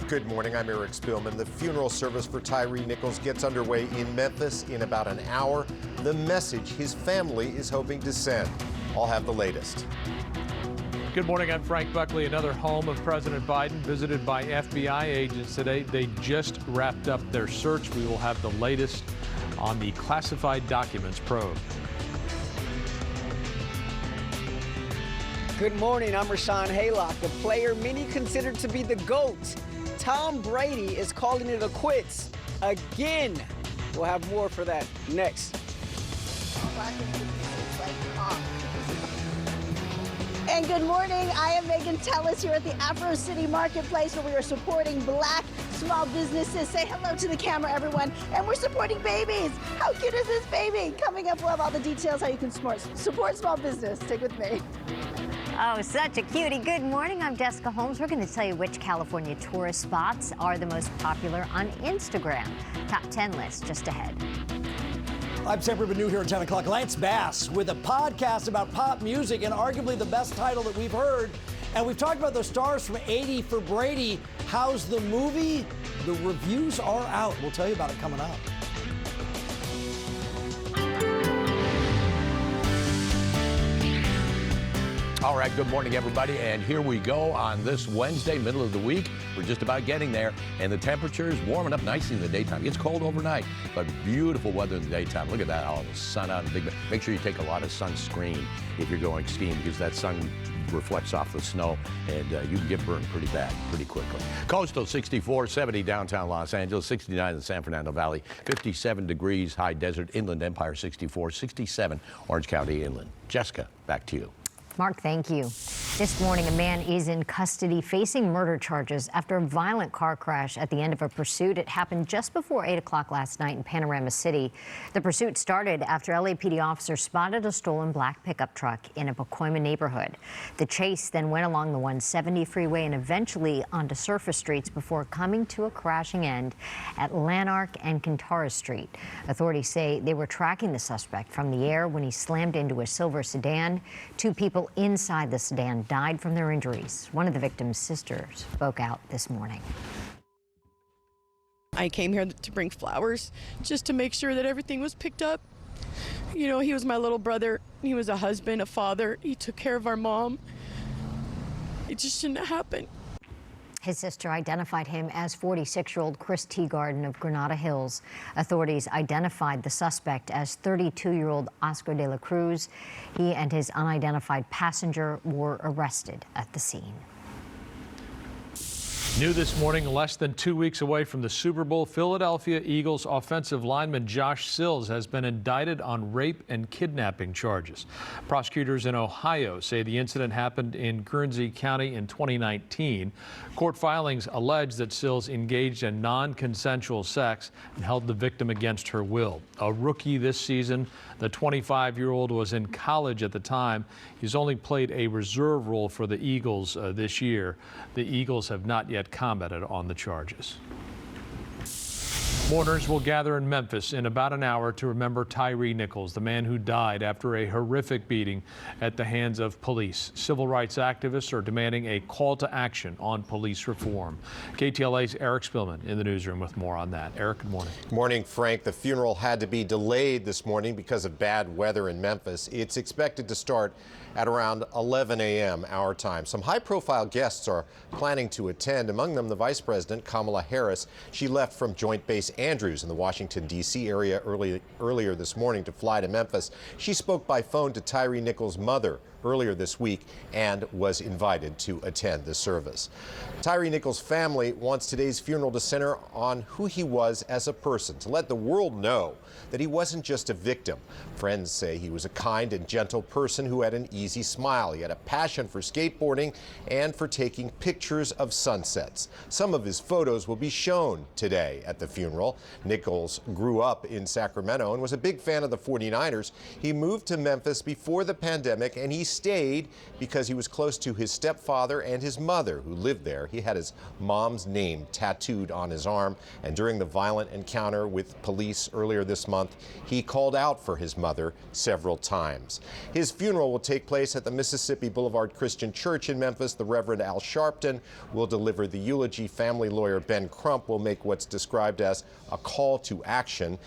Good morning, I'm Eric Spielman. The funeral service for Tyre Nichols gets underway in Memphis in about an hour. The message his family is hoping to send. I'll have the latest. Good morning, I'm Frank Buckley. Another home of President Biden visited by FBI agents today. They just wrapped up their search. We will have the latest on the classified documents probe. Good morning, I'm Rashawn Haylock. The player many considered to be the GOAT, Tom Brady, is calling it a quits again. We'll have more for that next. And good morning, I am Megan Tellis here at the Afro City Marketplace, where we are supporting Black small businesses. Say hello to the camera, everyone. And we're supporting babies. How cute is this baby? Coming up, we'll have all the details how you can support small business. Stick with me. Oh, such a cutie. Good morning, I'm Jessica Holmes. We're going to tell you which California tourist spots are the most popular on Instagram. Top 10 list just ahead. I'm Sam Rubin here at 10 o'clock. Lance Bass with a podcast about pop music and arguably the best title that we've heard. And we've talked about those stars from 80 for Brady. How's the movie? The reviews are out. We'll tell you about it coming up. All right, good morning, everybody, and here we go on this Wednesday, middle of the week. We're just about getting there, and the temperature is warming up nicely in the daytime. It's cold overnight, but beautiful weather in the daytime. Look at that, all the sun out. Make sure you take a lot of sunscreen if you're going skiing, because that sun reflects off the snow, and you can get burned pretty bad, pretty quickly. Coastal 64, 70 downtown Los Angeles, 69 in the San Fernando Valley, 57 degrees, high desert, Inland Empire 64, 67 Orange County Inland. Jessica, back to you. Mark, thank you. This morning, a man is in custody facing murder charges after a violent car crash at the end of a pursuit. It happened just before 8 o'clock last night in Panorama City. The pursuit started after LAPD officers spotted a stolen black pickup truck in a Pacoima neighborhood. The chase then went along the 170 freeway and eventually onto surface streets before coming to a crashing end at Lanark and Quintara Street. Authorities say they were tracking the suspect from the air when he slammed into a silver sedan. Two people inside the sedan died from their injuries. One of the victim's sisters spoke out this morning. I came here to bring flowers just to make sure that everything was picked up. You know, he was my little brother. He was a husband, a father. He took care of our mom. It just shouldn't have happened. His sister identified him as 46-year-old Chris Teagarden of Granada Hills. Authorities identified the suspect as 32-year-old Oscar de la Cruz. He and his unidentified passenger were arrested at the scene. New this morning, less than 2 weeks away from the Super Bowl, Philadelphia Eagles offensive lineman Josh Sills has been indicted on rape and kidnapping charges. Prosecutors in Ohio say the incident happened in Guernsey County in 2019. Court filings allege that Sills engaged in non-consensual sex and held the victim against her will. A rookie this season, the 25-year-old was in college at the time. He's only played a reserve role for the Eagles this year. The Eagles have not yet commented on the charges. Mourners will gather in Memphis in about an hour to remember Tyre Nichols, the man who died after a horrific beating at the hands of police. Civil rights activists are demanding a call to action on police reform. KTLA's Eric Spillman in the newsroom with more on that. Eric, good morning. Good morning, Frank. The funeral had to be delayed this morning because of bad weather in Memphis. It's expected to start at around 11 a.m. our time. Some high-profile guests are planning to attend, among them the Vice President, Kamala Harris. She left from Joint Base Andrews in the Washington, D.C. area earlier this morning to fly to Memphis. She spoke by phone to Tyre Nichols' mother earlier this week and was invited to attend the service. Tyre Nichols' family wants today's funeral to center on who he was as a person, to let the world know that he wasn't just a victim. Friends say he was a kind and gentle person who had an easy smile. He had a passion for skateboarding and for taking pictures of sunsets. Some of his photos will be shown today at the funeral. Nichols grew up in Sacramento and was a big fan of the 49ers. He moved to Memphis before the pandemic, and he stayed because he was close to his stepfather and his mother, who lived there. He had his mom's name tattooed on his arm, and during the violent encounter with police earlier this month, he called out for his mother several times. His funeral will take place at the Mississippi Boulevard Christian Church in Memphis. The Reverend Al Sharpton will deliver the eulogy. Family lawyer Ben Crump will make what's described as a call to action.